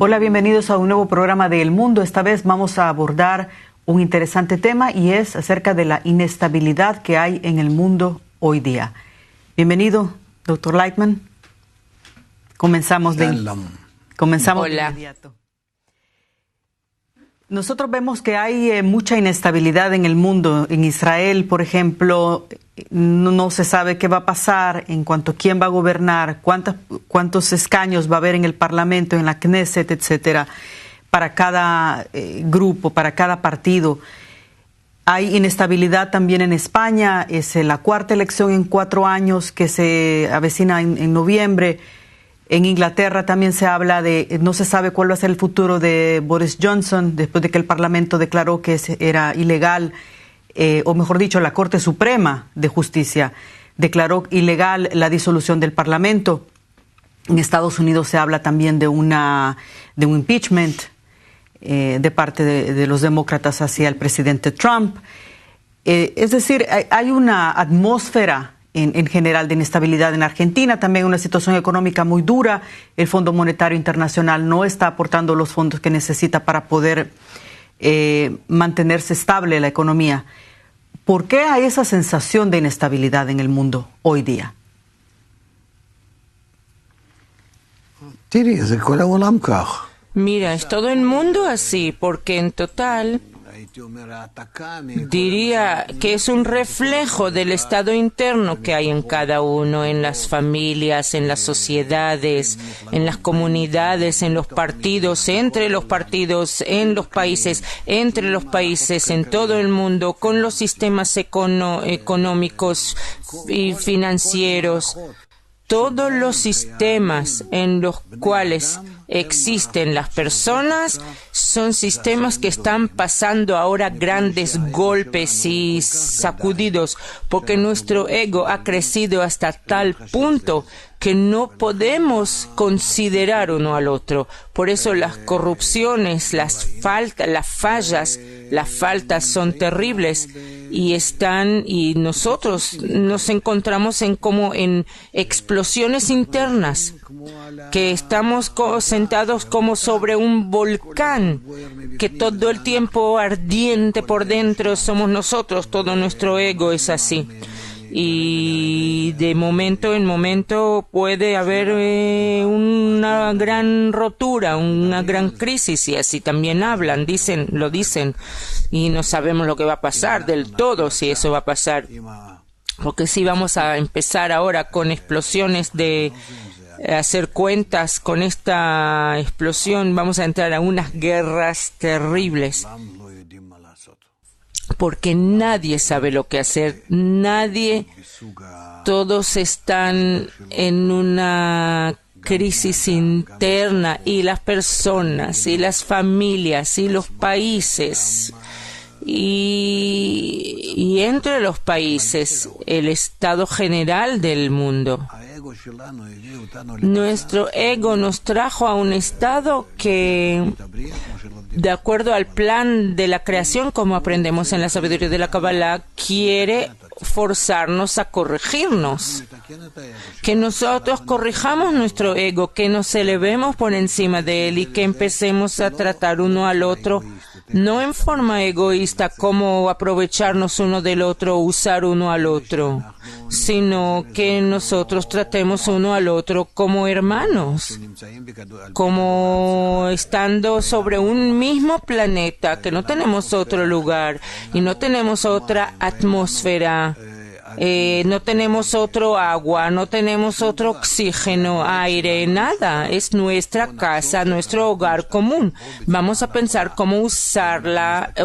Hola, bienvenidos a un nuevo programa de El Mundo. Esta vez vamos a abordar un interesante tema y es acerca de la inestabilidad que hay en el mundo hoy día. Bienvenido, doctor Lightman. Comenzamos de inmediato. Nosotros vemos que hay mucha inestabilidad en el mundo. En Israel, por ejemplo, no se sabe qué va a pasar en cuanto a quién va a gobernar, cuántos escaños va a haber en el Parlamento, en la Knesset, etcétera, para cada grupo, para cada partido. Hay inestabilidad también en España. Es la cuarta elección en 4 años que se avecina en noviembre. En Inglaterra también se habla de, no se sabe cuál va a ser el futuro de Boris Johnson después de que el Parlamento declaró que era ilegal, o mejor dicho, la Corte Suprema de Justicia declaró ilegal la disolución del Parlamento. En Estados Unidos se habla también de un impeachment de parte de los demócratas hacia el presidente Trump. Es decir, hay una atmósfera en general de inestabilidad en Argentina, también una situación económica muy dura. El Fondo Monetario Internacional no está aportando los fondos que necesita para poder mantenerse estable la economía. ¿Por qué hay esa sensación de inestabilidad en el mundo hoy día? Mira, es todo el mundo así, porque en total diría que es un reflejo del estado interno que hay en cada uno, en las familias, en las sociedades, en las comunidades, en los partidos, entre los partidos, en los países, entre los países, en todo el mundo, con los sistemas económicos y financieros. Todos los sistemas en los cuales existen las personas son sistemas que están pasando ahora grandes golpes y sacudidos, porque nuestro ego ha crecido hasta tal punto que no podemos considerar uno al otro. Por eso las corrupciones, las faltas son terribles y nosotros nos encontramos como en explosiones internas, que estamos sentados como sobre un volcán, que todo el tiempo ardiente por dentro somos nosotros, todo nuestro ego es así. Y de momento en momento puede haber una gran rotura, una gran crisis, y así también lo dicen, y no sabemos lo que va a pasar del todo, si eso va a pasar. Porque si vamos a empezar ahora con explosiones de hacer cuentas, con esta explosión vamos a entrar a unas guerras terribles. Porque nadie sabe lo que hacer, todos están en una crisis interna, y las personas, y las familias, y los países, y entre los países, el estado general del mundo. Nuestro ego nos trajo a un estado que, de acuerdo al plan de la creación, como aprendemos en la sabiduría de la Kabbalah, quiere forzarnos a corregirnos. Que nosotros corrijamos nuestro ego, que nos elevemos por encima de él y que empecemos a tratar uno al otro no en forma egoísta, como aprovecharnos uno del otro, usar uno al otro, sino que nosotros tratemos uno al otro como hermanos, como estando sobre un mismo planeta, que no tenemos otro lugar y no tenemos otra atmósfera. No tenemos otro agua, no tenemos otro oxígeno, aire, nada. Es nuestra casa, nuestro hogar común. Vamos a pensar cómo usarlo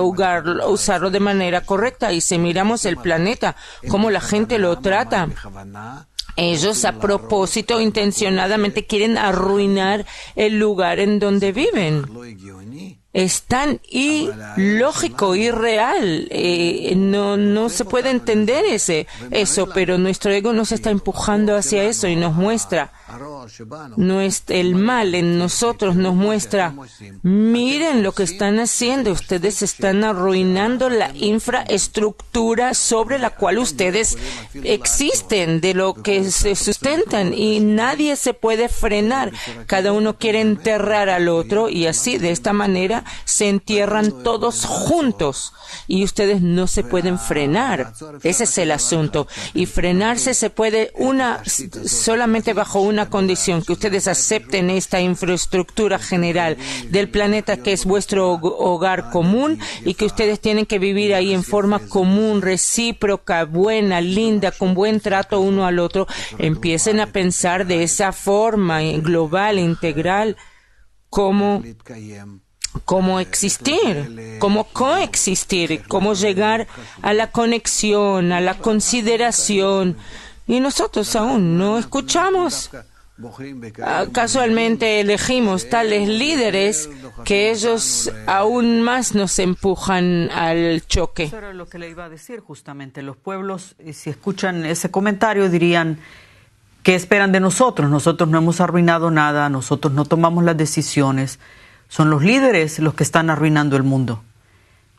de manera correcta. Y si miramos el planeta, cómo la gente lo trata, ellos a propósito, intencionadamente quieren arruinar el lugar en donde viven. Es tan ilógico, irreal, no se puede entender eso, pero nuestro ego nos está empujando hacia eso y nos muestra el mal en nosotros nos muestra, miren lo que están haciendo, ustedes están arruinando la infraestructura sobre la cual ustedes existen, de lo que se sustentan, y nadie se puede frenar. Cada uno quiere enterrar al otro y así, de esta manera, se entierran todos juntos y ustedes no se pueden frenar. Ese es el asunto. Y frenarse se puede solamente bajo una condición: que ustedes acepten esta infraestructura general del planeta, que es vuestro hogar común, y que ustedes tienen que vivir ahí en forma común, recíproca, buena, linda, con buen trato uno al otro. Empiecen a pensar de esa forma global, integral, cómo existir, cómo coexistir, cómo llegar a la conexión, a la consideración. Y nosotros aún no escuchamos. Casualmente elegimos tales líderes que ellos aún más nos empujan al choque. Eso era lo que le iba a decir justamente. Los pueblos, si escuchan ese comentario, dirían: ¿qué esperan de nosotros? Nosotros no hemos arruinado nada, nosotros no tomamos las decisiones. Son los líderes los que están arruinando el mundo.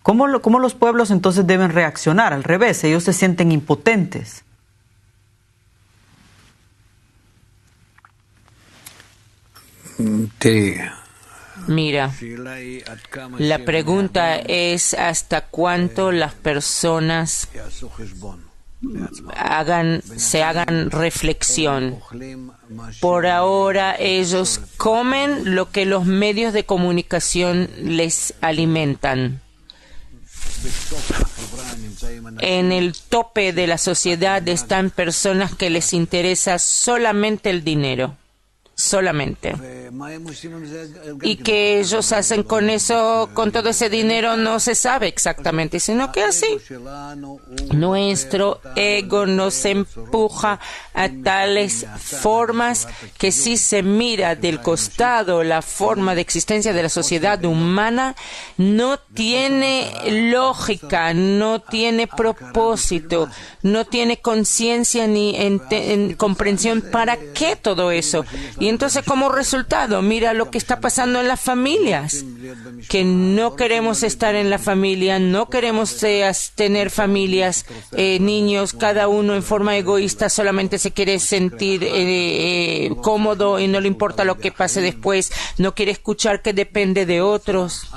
¿Cómo los pueblos entonces deben reaccionar? Al revés, ellos se sienten impotentes. Mira, la pregunta es hasta cuánto las personas se hagan reflexión. Por ahora ellos comen lo que los medios de comunicación les alimentan. En el tope de la sociedad están personas que les interesa solamente el dinero. Solamente. Y que ellos hacen con eso, con todo ese dinero, no se sabe exactamente, sino que así nuestro ego nos empuja a tales formas que, si se mira del costado la forma de existencia de la sociedad humana, no tiene lógica, no tiene propósito, no tiene conciencia ni comprensión para qué todo eso. Y entonces, como resultado, mira lo que está pasando en las familias, que no queremos estar en la familia, no queremos tener familias, niños, cada uno en forma egoísta solamente se quiere sentir cómodo y no le importa lo que pase después, no quiere escuchar que depende de otros.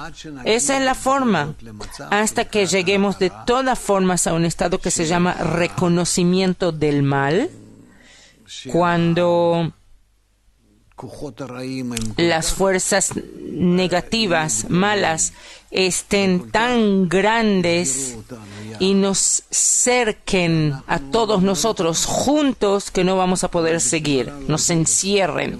Esa es la forma, hasta que lleguemos de todas formas a un estado que se llama reconocimiento del mal, cuando las fuerzas negativas, malas, estén tan grandes y nos cerquen a todos nosotros juntos que no vamos a poder seguir, nos encierren.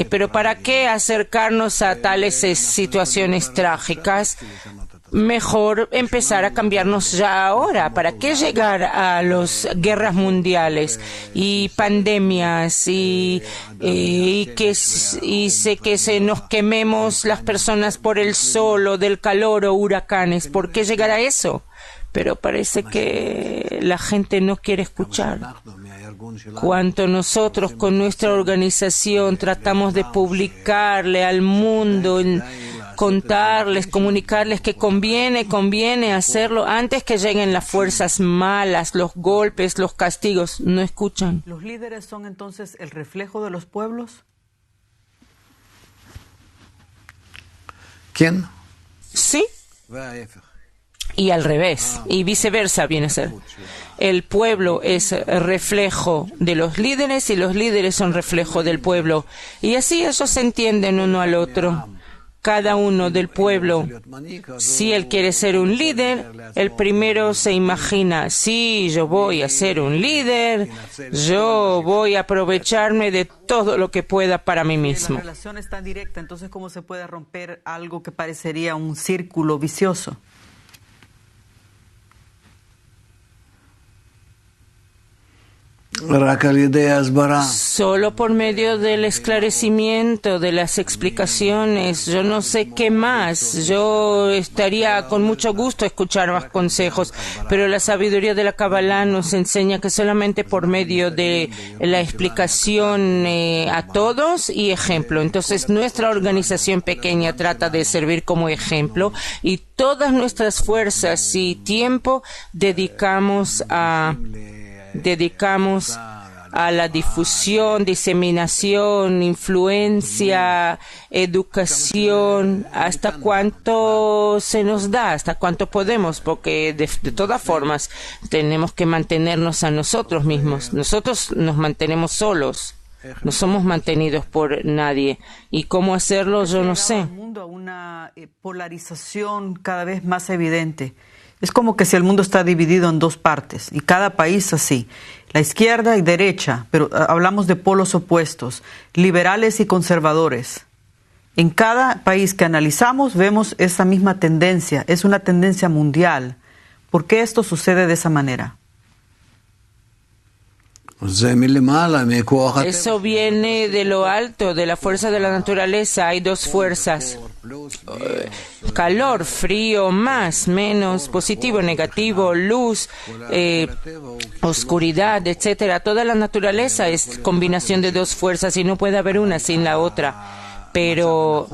Pero ¿para qué acercarnos a tales situaciones trágicas? Mejor empezar a cambiarnos ya ahora. ¿Para qué llegar a las guerras mundiales y pandemias y que se nos quememos las personas por el sol o del calor o huracanes? ¿Por qué llegar a eso? Pero parece que la gente no quiere escuchar. Cuanto nosotros con nuestra organización tratamos de publicarle al mundo, contarles, comunicarles que conviene hacerlo antes que lleguen las fuerzas malas, los golpes, los castigos, no escuchan. ¿Los líderes son entonces el reflejo de los pueblos? ¿Quién? Sí. Y al revés, y viceversa viene a ser. El pueblo es reflejo de los líderes y los líderes son reflejo del pueblo. Y así ellos se entienden uno al otro. Cada uno del pueblo, si él quiere ser un líder, el primero se imagina: sí, yo voy a ser un líder, yo voy a aprovecharme de todo lo que pueda para mí mismo. La relación es tan directa, entonces ¿cómo se puede romper algo que parecería un círculo vicioso? Solo por medio del esclarecimiento, de las explicaciones, yo no sé qué más. Yo estaría con mucho gusto escuchar más consejos, pero la sabiduría de la Kabbalah nos enseña que solamente por medio de la explicación a todos y ejemplo. Entonces, nuestra organización pequeña trata de servir como ejemplo y todas nuestras fuerzas y tiempo dedicamos a la difusión, diseminación, influencia, educación, hasta cuánto se nos da, hasta cuánto podemos, porque de todas formas tenemos que mantenernos a nosotros mismos. Nosotros nos mantenemos solos, no somos mantenidos por nadie. ¿Y cómo hacerlo? Yo no sé. El mundo a una polarización cada vez más evidente. Es como que si el mundo está dividido en dos partes, y cada país así, la izquierda y derecha, pero hablamos de polos opuestos, liberales y conservadores. En cada país que analizamos vemos esa misma tendencia, es una tendencia mundial. ¿Por qué esto sucede de esa manera? Eso viene de lo alto, de la fuerza de la naturaleza. Hay dos fuerzas. Calor, frío, más, menos, positivo, negativo, luz, oscuridad, etcétera. Toda la naturaleza es combinación de dos fuerzas y no puede haber una sin la otra. Pero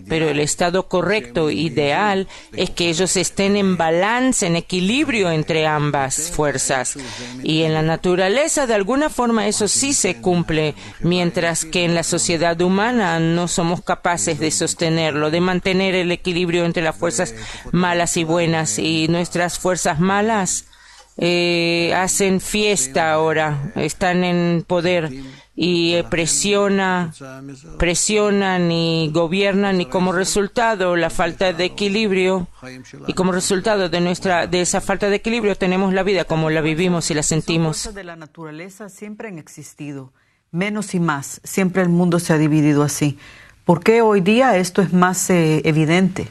el estado correcto, ideal, es que ellos estén en balance, en equilibrio entre ambas fuerzas. Y en la naturaleza, de alguna forma, eso sí se cumple, mientras que en la sociedad humana no somos capaces de sostenerlo, de mantener el equilibrio entre las fuerzas malas y buenas. Y nuestras fuerzas malas hacen fiesta ahora, están en poder y presionan y gobiernan, y como resultado la falta de equilibrio, y como resultado de esa falta de equilibrio tenemos la vida como la vivimos y la sentimos. Las fuerzas de la naturaleza siempre han existido, menos y más, siempre el mundo se ha dividido así. ¿Por qué hoy día esto es más evidente?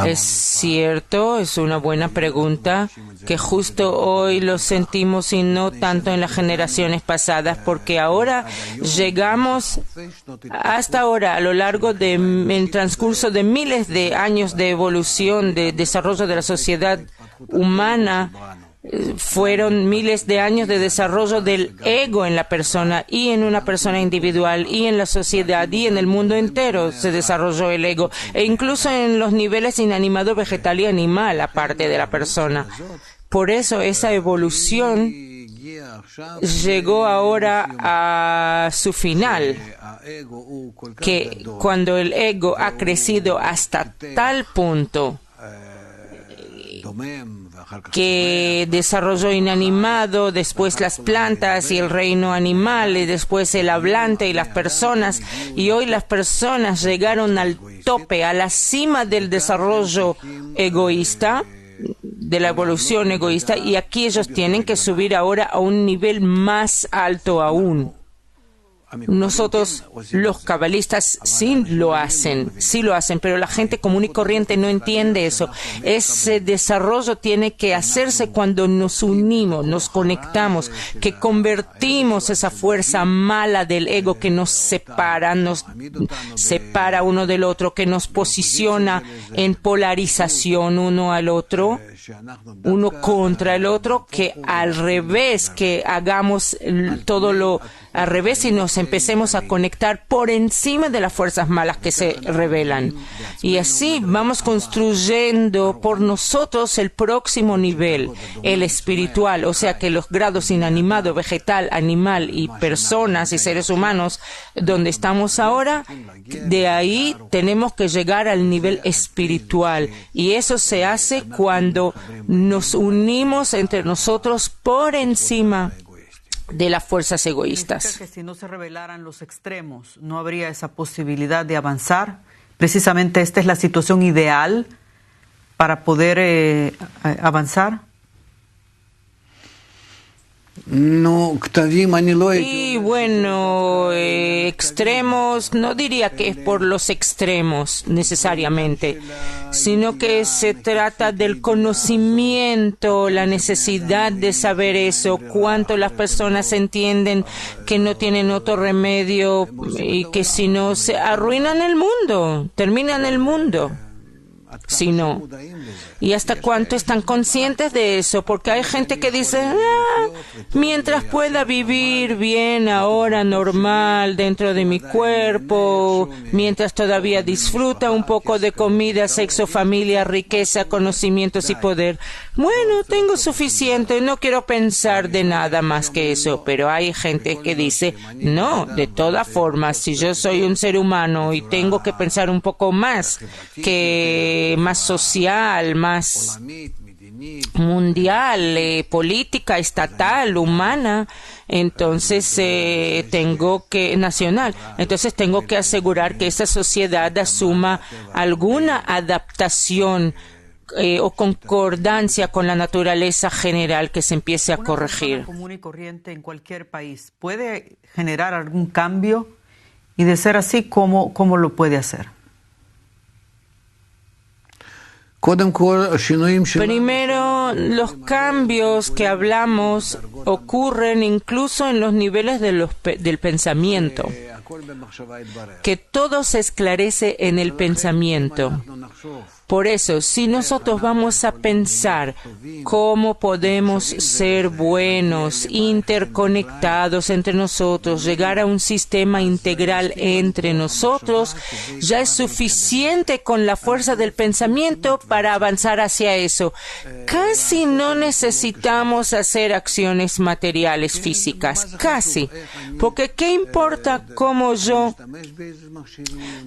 Es cierto, es una buena pregunta, que justo hoy lo sentimos y no tanto en las generaciones pasadas, porque ahora llegamos hasta ahora, a lo largo del transcurso de miles de años de evolución, de desarrollo de la sociedad humana, fueron miles de años de desarrollo del ego en la persona y en una persona individual y en la sociedad y en el mundo entero se desarrolló el ego, e incluso en los niveles inanimado, vegetal y animal, aparte de la persona. Por eso esa evolución llegó ahora a su final, que cuando el ego ha crecido hasta tal punto que desarrolló inanimado, después las plantas y el reino animal, y después el hablante y las personas, y hoy las personas llegaron al tope, a la cima del desarrollo egoísta, de la evolución egoísta, y aquí ellos tienen que subir ahora a un nivel más alto aún. Nosotros, los cabalistas, sí lo hacen, pero la gente común y corriente no entiende eso. Ese desarrollo tiene que hacerse cuando nos unimos, nos conectamos, que convertimos esa fuerza mala del ego que nos separa uno del otro, que nos posiciona en polarización uno al otro, uno contra el otro, que al revés, que hagamos todo lo al revés y nos empecemos a conectar por encima de las fuerzas malas que se revelan. Y así vamos construyendo por nosotros el próximo nivel, el espiritual, o sea que los grados inanimado, vegetal, animal y personas y seres humanos donde estamos ahora, de ahí tenemos que llegar al nivel espiritual. Y eso se hace cuando nos unimos entre nosotros por encima de las fuerzas egoístas. ¿Significa que si no se revelaran los extremos, no habría esa posibilidad de avanzar? Precisamente esta es la situación ideal para poder avanzar. Y bueno, extremos, no diría que es por los extremos necesariamente, sino que se trata del conocimiento, la necesidad de saber eso, cuánto las personas entienden que no tienen otro remedio y que si no se arruinan el mundo, terminan el mundo. Si no. ¿Y hasta cuánto están conscientes de eso? Porque hay gente que dice, mientras pueda vivir bien ahora, normal, dentro de mi cuerpo, mientras todavía disfruta un poco de comida, sexo, familia, riqueza, conocimientos y poder. Bueno, tengo suficiente, no quiero pensar de nada más que eso. Pero hay gente que dice, no, de todas formas, si yo soy un ser humano y tengo que pensar un poco más más social, más mundial, política, estatal, humana, entonces nacional, entonces tengo que asegurar que esa sociedad asuma alguna adaptación o concordancia con la naturaleza general que se empiece a corregir. Una persona común y corriente en cualquier país puede generar algún cambio, y de ser así, ¿cómo lo puede hacer? Primero, los cambios que hablamos ocurren incluso en los niveles del pensamiento, que todo se esclarece en el pensamiento. Por eso, si nosotros vamos a pensar cómo podemos ser buenos, interconectados entre nosotros, llegar a un sistema integral entre nosotros, ya es suficiente con la fuerza del pensamiento para avanzar hacia eso. Casi no necesitamos hacer acciones materiales físicas, casi. Porque ¿qué importa cómo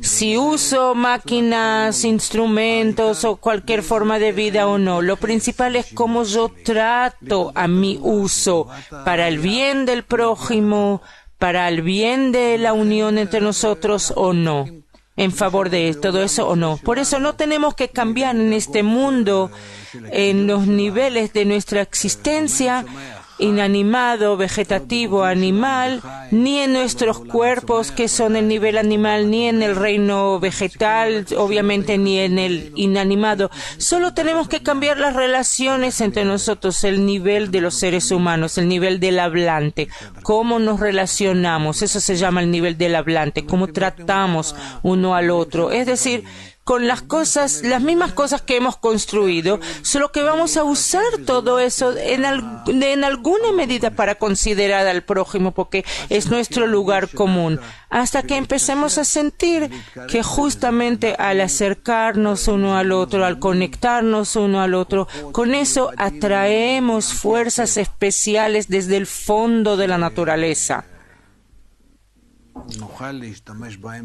si uso máquinas, instrumentos, o cualquier forma de vida o no? Lo principal es cómo yo trato a mi uso para el bien del prójimo, para el bien de la unión entre nosotros o no, en favor de todo eso o no. Por eso no tenemos que cambiar en este mundo, en los niveles de nuestra existencia, inanimado, vegetativo, animal, ni en nuestros cuerpos que son el nivel animal, ni en el reino vegetal, obviamente ni en el inanimado. Solo tenemos que cambiar las relaciones entre nosotros, el nivel de los seres humanos, el nivel del hablante, cómo nos relacionamos, eso se llama el nivel del hablante, cómo tratamos uno al otro. Es decir, con las mismas cosas que hemos construido, solo que vamos a usar todo eso en alguna medida para considerar al prójimo, porque es nuestro lugar común, hasta que empecemos a sentir que justamente al acercarnos uno al otro, al conectarnos uno al otro, con eso atraemos fuerzas especiales desde el fondo de la naturaleza,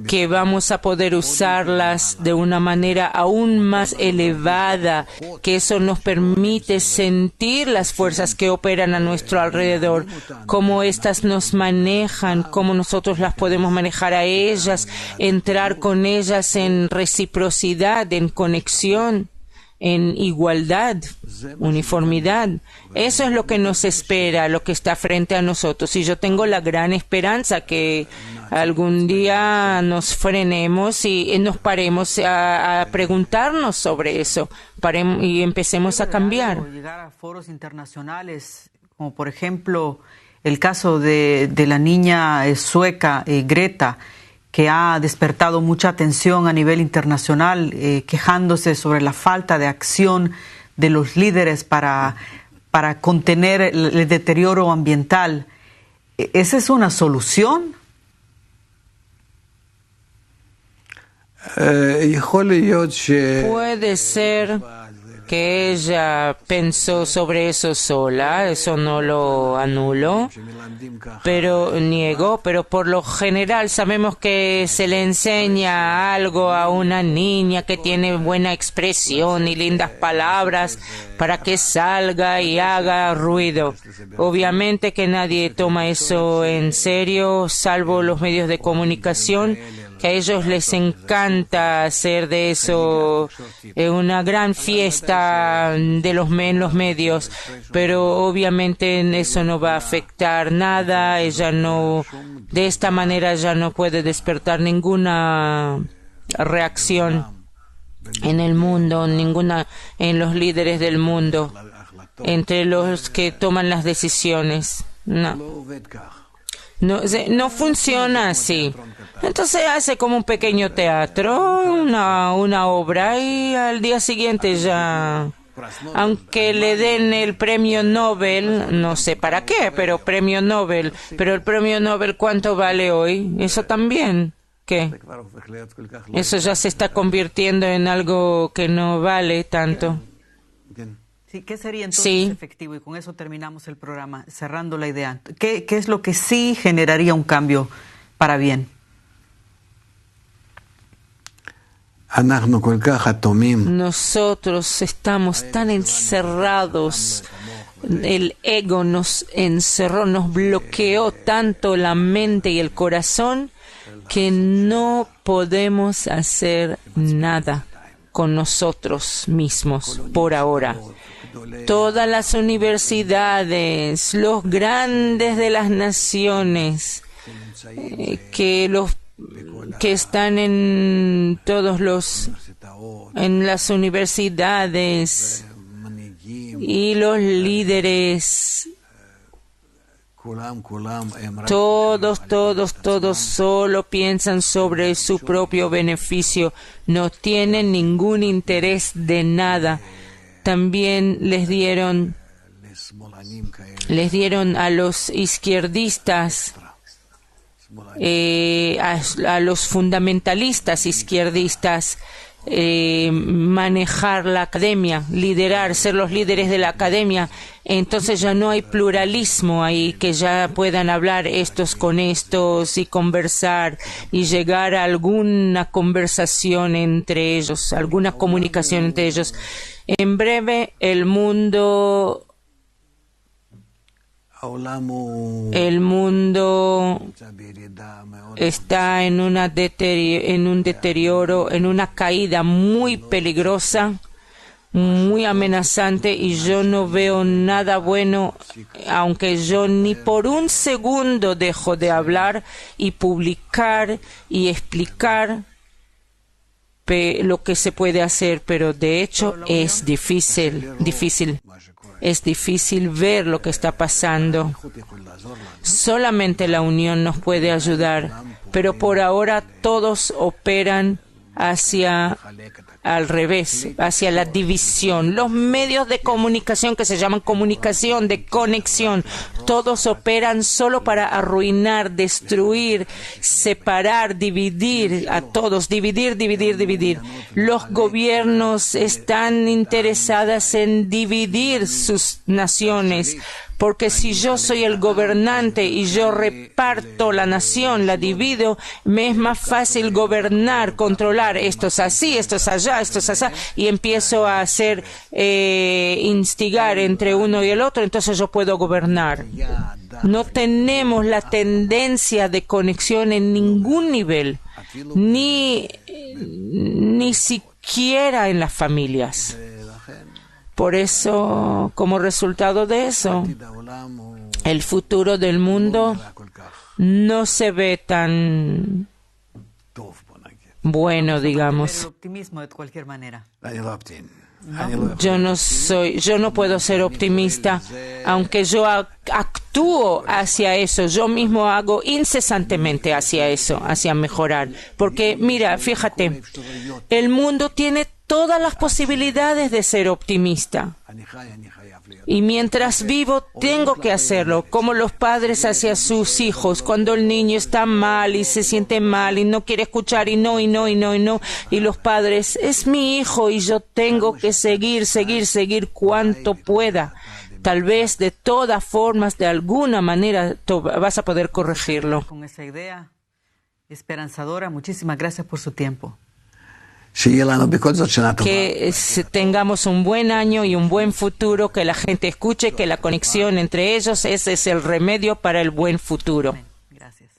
que vamos a poder usarlas de una manera aún más elevada, que eso nos permite sentir las fuerzas que operan a nuestro alrededor, cómo éstas nos manejan, cómo nosotros las podemos manejar a ellas, entrar con ellas en reciprocidad, en conexión, en igualdad, uniformidad. Eso es lo que nos espera, lo que está frente a nosotros. Y yo tengo la gran esperanza que algún día nos frenemos y nos paremos a preguntarnos sobre eso y empecemos a cambiar. Llegar a foros internacionales, como por ejemplo el caso de la niña sueca Greta, que ha despertado mucha atención a nivel internacional, quejándose sobre la falta de acción de los líderes para contener el deterioro ambiental. ¿Esa es una solución? Puede ser que ella pensó sobre eso sola, eso no lo anulo, pero por lo general sabemos que se le enseña algo a una niña que tiene buena expresión y lindas palabras para que salga y haga ruido. Obviamente que nadie toma eso en serio, salvo los medios de comunicación, que a ellos les encanta hacer de eso una gran fiesta de en los medios, pero obviamente eso no va a afectar nada. Ella no, de esta manera ya no puede despertar ninguna reacción en el mundo, ninguna en los líderes del mundo, entre los que toman las decisiones. No funciona así. Entonces hace como un pequeño teatro, una obra, y al día siguiente ya, aunque le den el premio Nobel, no sé para qué, pero premio Nobel, pero el premio Nobel, ¿cuánto vale hoy? Eso también. ¿Qué? Eso ya se está convirtiendo en algo que no vale tanto. Sí, ¿qué sería entonces efectivo? Y con eso terminamos el programa, cerrando la idea. ¿Qué es lo que sí generaría un cambio para bien? Nosotros estamos tan encerrados, el ego nos encerró, nos bloqueó tanto la mente y el corazón que no podemos hacer nada con nosotros mismos por ahora. Todas las universidades, los grandes de las naciones, que están en las universidades, y los líderes, todos solo piensan sobre su propio beneficio, no tienen ningún interés de nada. También les dieron a los izquierdistas, a los fundamentalistas izquierdistas, manejar la academia, liderar, ser los líderes de la academia. Entonces ya no hay pluralismo ahí, que ya puedan hablar estos con estos y conversar y llegar a alguna conversación entre ellos, alguna comunicación entre ellos. En breve, el mundo está en un deterioro, en una caída muy peligrosa, muy amenazante, y yo no veo nada bueno, aunque yo ni por un segundo dejo de hablar y publicar y explicar lo que se puede hacer, pero de hecho es difícil. Es difícil ver lo que está pasando. Solamente la unión nos puede ayudar, pero por ahora todos operan al revés, hacia la división. Los medios de comunicación, que se llaman comunicación de conexión, todos operan solo para arruinar, destruir, separar, dividir a todos, dividir. Los gobiernos están interesados en dividir sus naciones, porque si yo soy el gobernante y yo reparto la nación, la divido, me es más fácil gobernar, controlar. Esto es así, esto es allá, esto es así, y empiezo a hacer instigar entre uno y el otro, entonces yo puedo gobernar. No tenemos la tendencia de conexión en ningún nivel, ni siquiera en las familias. Por eso, como resultado de eso, el futuro del mundo no se ve tan bueno, digamos. El optimismo de cualquier manera. Yo no puedo ser optimista, aunque yo actúo hacia eso, yo mismo hago incesantemente hacia eso, hacia mejorar. Porque mira, fíjate, el mundo tiene todas las posibilidades de ser optimista. Y mientras vivo, tengo que hacerlo, como los padres hacia sus hijos, cuando el niño está mal y se siente mal y no quiere escuchar y no, y los padres, es mi hijo y yo tengo que seguir cuanto pueda. Tal vez de todas formas, de alguna manera, vas a poder corregirlo. Con esa idea esperanzadora, muchísimas gracias por su tiempo. Que tengamos un buen año y un buen futuro, que la gente escuche que la conexión entre ellos, ese es el remedio para el buen futuro. Gracias.